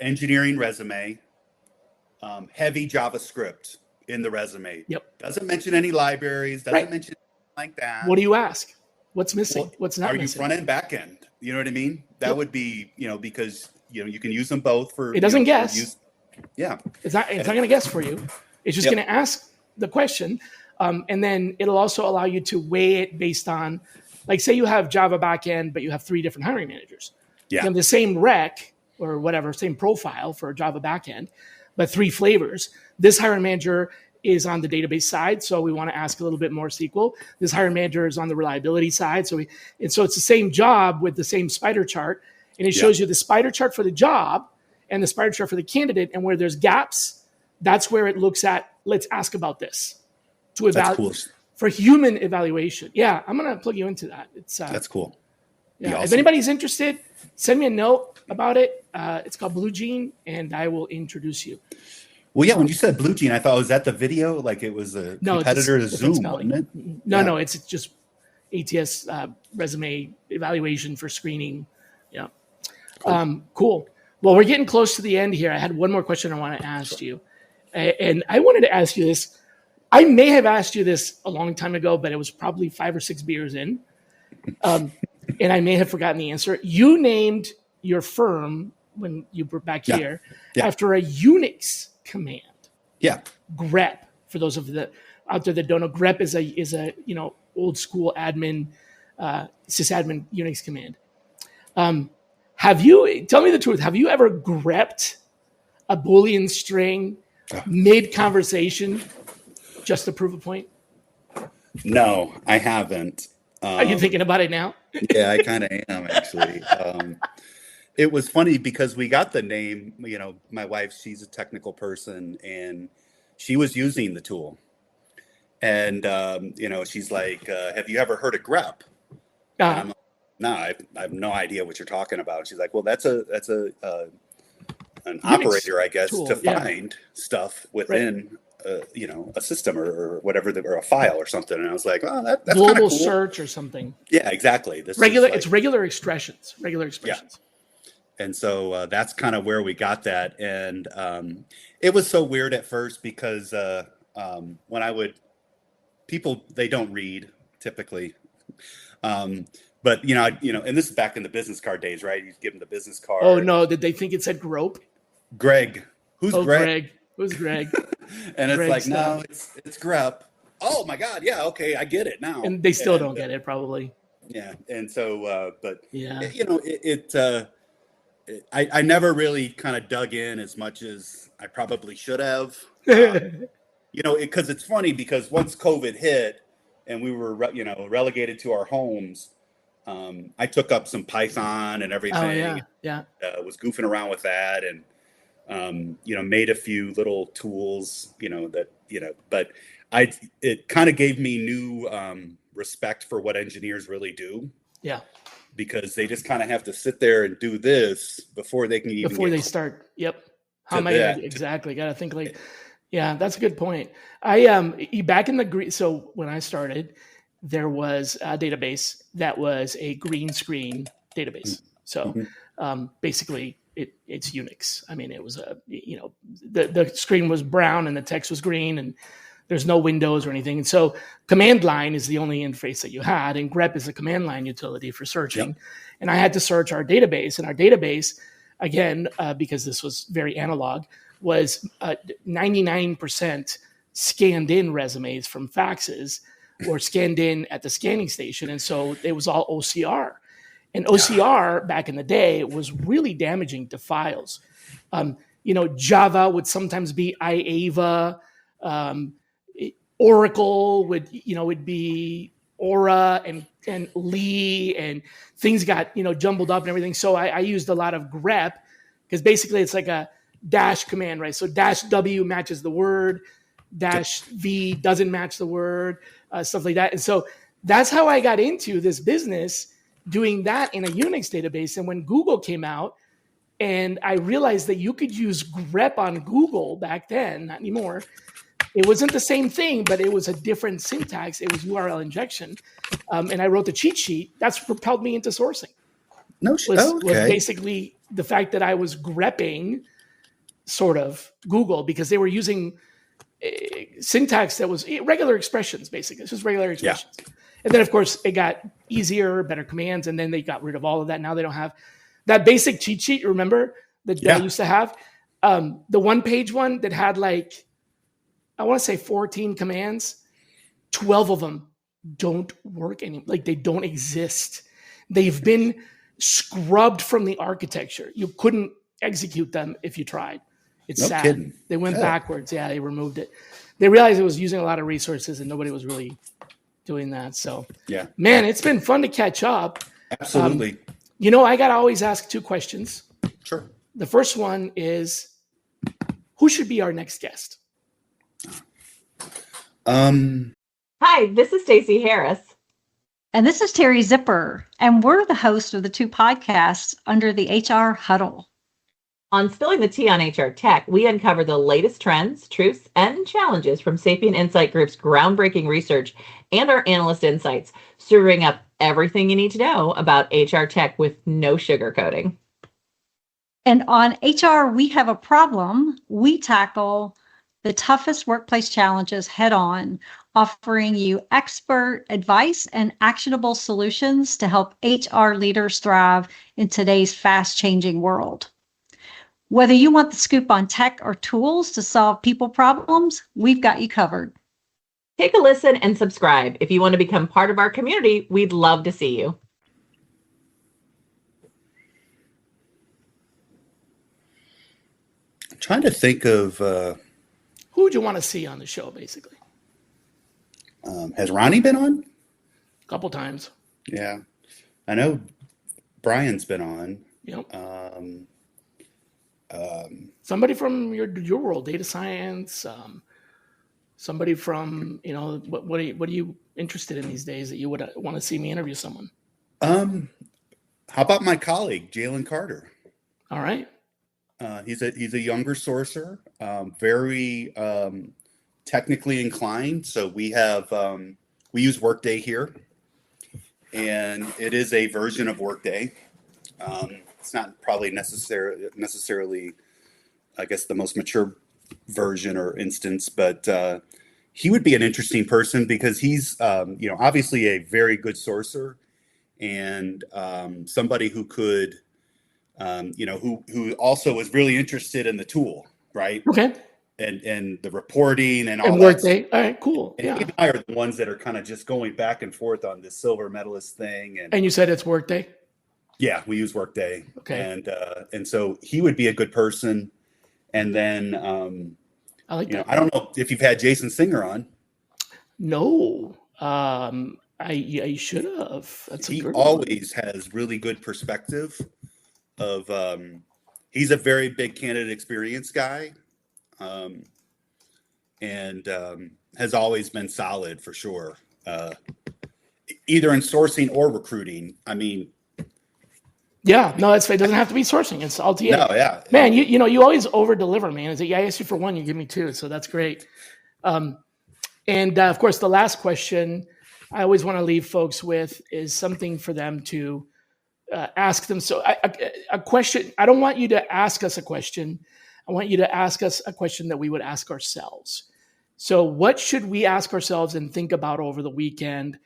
engineering resume, heavy JavaScript in the resume. Yep. Doesn't mention any libraries, doesn't mention anything like that. What do you ask? What's missing? What's not missing? Are you front end, back end? You know what I mean? That would be, because you can use them both for. It doesn't guess. It's not going to guess for you. It's just going to ask the question. And then it'll also allow you to weigh it based on, like, say you have Java backend, but you have 3 different hiring managers. Yeah. You have the same rec or whatever, same profile for Java backend, but 3 flavors. This hiring manager is on the database side, so we want to ask a little bit more SQL. This hiring manager is on the reliability side, so it's the same job with the same spider chart, and it shows you the spider chart for the job and the spider chart for the candidate, and where there's gaps, that's where it looks at, let's ask about this to evaluate for human evaluation. Yeah, I'm going to plug you into that. That's cool. Yeah, awesome. If anybody's interested, send me a note about it. It's called Blue Jean, and I will introduce you. Well, yeah, when you said Blue Jean, I thought, was that the video? Like it was a competitor to Zoom, wasn't it? No, it's just ATS resume evaluation for screening. Yeah. Cool. Well, we're getting close to the end here. I had one more question I want to ask you. And I wanted to ask you this. I may have asked you this a long time ago, but it was probably 5 or 6 beers in. And I may have forgotten the answer. You named your firm when you were back here after a Unix command. Yeah. Grep, for those of the out there that don't know, Grep is a old school admin, sysadmin Unix command. Tell me the truth, have you ever grepped a Boolean string mid-conversation just to prove a point? No, I haven't. Are you thinking about it now? Yeah, I kind of am, actually. it was funny because we got the name, my wife, she's a technical person, and she was using the tool. And, she's like, have you ever heard of Grep? And I'm like, no, I have no idea what you're talking about. She's like, well, that's an Unix operator, I guess, tool, to find stuff within, a system or whatever, or a file or something. And I was like, oh, that's kind of global cool. search or something. Yeah, exactly. It's regular expressions. Yeah. And so that's kind of where we got that. And it was so weird at first because when people, they don't read typically. But and this is back in the business card days, right? You give them the business card. Oh no, did they think it said grope? Greg. Who's Greg? Greg. Who's Greg? And it's Greg like, Staff. no, it's Grep. Oh my God, yeah, okay, I get it now. And they still don't get it, probably. Yeah, and so, but yeah, I never really kind of dug in as much as I probably should have. Because it's funny because once COVID hit and we were, relegated to our homes, I took up some Python and everything. Oh yeah. Was goofing around with that and, made a few little tools, but it kind of gave me new respect for what engineers really do. Yeah. Because they just kind of have to sit there and do this before they can even start. Yep. How am I exactly? Got to think like, yeah, that's a good point. Back in so when I started, there was a database that was a green screen database. So basically it's Unix. I mean, it was the screen was brown and the text was green and there's no windows or anything. And so command line is the only interface that you had. And grep is a command line utility for searching. Yep. And I had to search our database. And our database, again, because this was very analog, was 99% scanned in resumes from faxes or scanned in at the scanning station. And so it was all OCR. And OCR back in the day was really damaging to files. Java would sometimes be IAVA. Oracle would be Aura and Lee, and things got, jumbled up and everything. So I used a lot of grep because basically it's like a dash command, right? So -W matches the word, -V doesn't match the word, stuff like that. And so that's how I got into this business, doing that in a Unix database. And when Google came out and I realized that you could use grep on Google back then, not anymore, it wasn't the same thing, but it was a different syntax. It was URL injection. And I wrote the cheat sheet. That's propelled me into sourcing. Was basically the fact that I was grepping sort of Google because they were using syntax that was regular expressions, basically. It's just regular expressions. Yeah. And then, of course, it got easier, better commands, and then they got rid of all of that. Now they don't have that basic cheat sheet, remember, that I used to have? The one-page one that had I want to say 14 commands, 12 of them don't work anymore. They don't exist. They've been scrubbed from the architecture. You couldn't execute them if you tried. It's sad. Kidding. They went backwards. Yeah, they removed it. They realized it was using a lot of resources and nobody was really doing that. So, man, it's been fun to catch up. Absolutely. I got to always ask two questions. Sure. The first one is, who should be our next guest? Hi, this is Stacey Harris. And this is Terry Zipper. And we're the host of the two podcasts under the HR Huddle. On Spilling the Tea on HR Tech, we uncover the latest trends, truths, and challenges from Sapient Insight Group's groundbreaking research and our analyst insights, serving up everything you need to know about HR tech with no sugarcoating. And on HR, we have a problem. We tackle the toughest workplace challenges head on, offering you expert advice and actionable solutions to help HR leaders thrive in today's fast-changing world. Whether you want the scoop on tech or tools to solve people problems, we've got you covered. Take a listen and subscribe. If you want to become part of our community, we'd love to see you. I'm trying to think of... who would you want to see on the show, basically? Has Ronnie been on? A couple times. Yeah. I know Brian's been on. Yep. Somebody from your world, data science. Somebody from what are you interested in these days that you would want to see me interview someone? How about my colleague Jalen Carter? All right. He's a younger sourcer, very technically inclined. So we use Workday here, and it is a version of Workday. It's not probably necessarily, I guess, the most mature version or instance, but he would be an interesting person because he's obviously a very good sourcer and somebody who could. Who also is really interested in the tool, right? Okay. And the reporting and all and that. Workday. All right, cool. And he and I are the ones that are kind of just going back and forth on this silver medalist thing. And you said it's Workday? Yeah, we use Workday. Okay. And so he would be a good person. And then I like that. I don't know if you've had Jason Singer on. No. I should have. He always has really good perspective. He's a very big candidate experience guy, and has always been solid for sure, either in sourcing or recruiting. I mean, yeah, no, it doesn't have to be sourcing. It's all TA. No, yeah, man, you always over deliver, man. I asked you for one, you give me two, so that's great. And of course, the last question I always want to leave folks with is something for them to ask them. So a question, I don't want you to ask us a question. I want you to ask us a question that we would ask ourselves. So what should we ask ourselves and think about over the weekend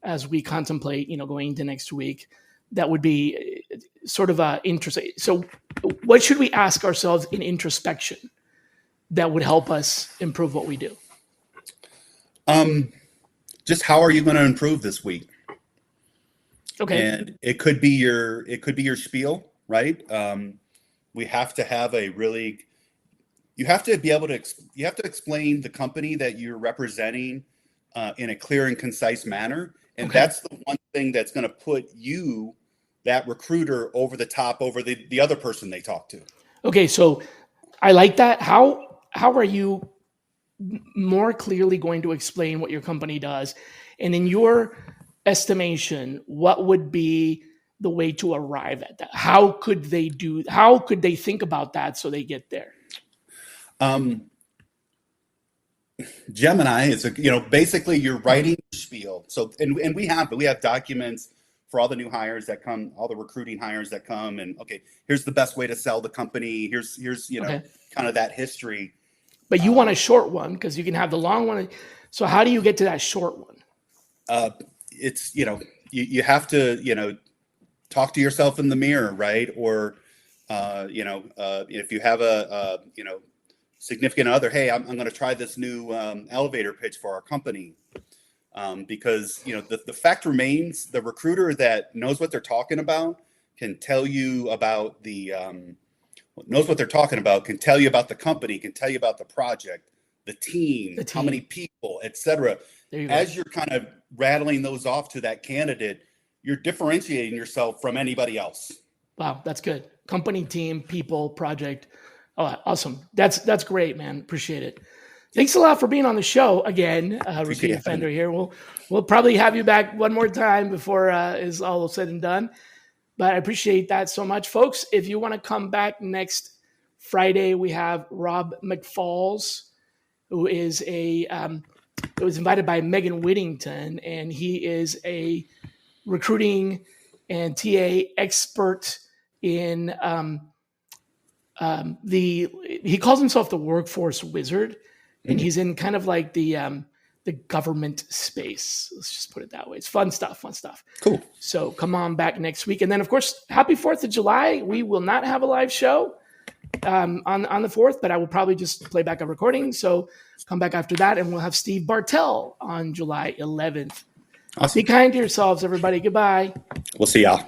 as we contemplate, going into next week? That would be sort of interesting. So what should we ask ourselves in introspection that would help us improve what we do? Just how are you going to improve this week? Okay. And it could be your spiel, right? We have to have you have to be able to, you have to explain the company that you're representing in a clear and concise manner. And that's the one thing that's going to put you, that recruiter, over the top over the other person they talk to. Okay. So I like that. How are you more clearly going to explain what your company does? And in your estimation, what would be the way to arrive at that? How could they think about that so they get there? Gemini is basically you're writing spiel. So, and we have documents for all the new hires that come, all the recruiting hires that come, and here's the best way to sell the company. Here's kind of that history. But you want a short one because you can have the long one. So how do you get to that short one? It's you have to talk to yourself in the mirror, right? Or if you have a significant other, hey, I'm going to try this new elevator pitch for our company, because the fact remains, the recruiter that knows what they're talking about can tell you about can tell you about the company, can tell you about the project, the team. How many people, etc. As you're kind of rattling those off to that candidate, you're differentiating yourself from anybody else. Wow, that's good. Company, team, people, project. Oh, awesome. That's great, man. Appreciate it. Thanks a lot for being on the show again. Repeat offender here. We'll probably have you back one more time before is all said and done. But I appreciate that so much, folks. If you want to come back next Friday, we have Rob McFalls, who is was invited by Megan Whittington, and he is a recruiting and TA expert in he calls himself the workforce wizard, and he's in kind of like the government space. Let's just put it that way. It's fun stuff. Cool. So come on back next week. And then, of course, happy 4th of July. We will not have a live show on the 4th, but I will probably just play back a recording. So come back after that, and we'll have Steve Bartell on July 11th. Awesome. Be kind to yourselves, everybody. Goodbye. We'll see y'all.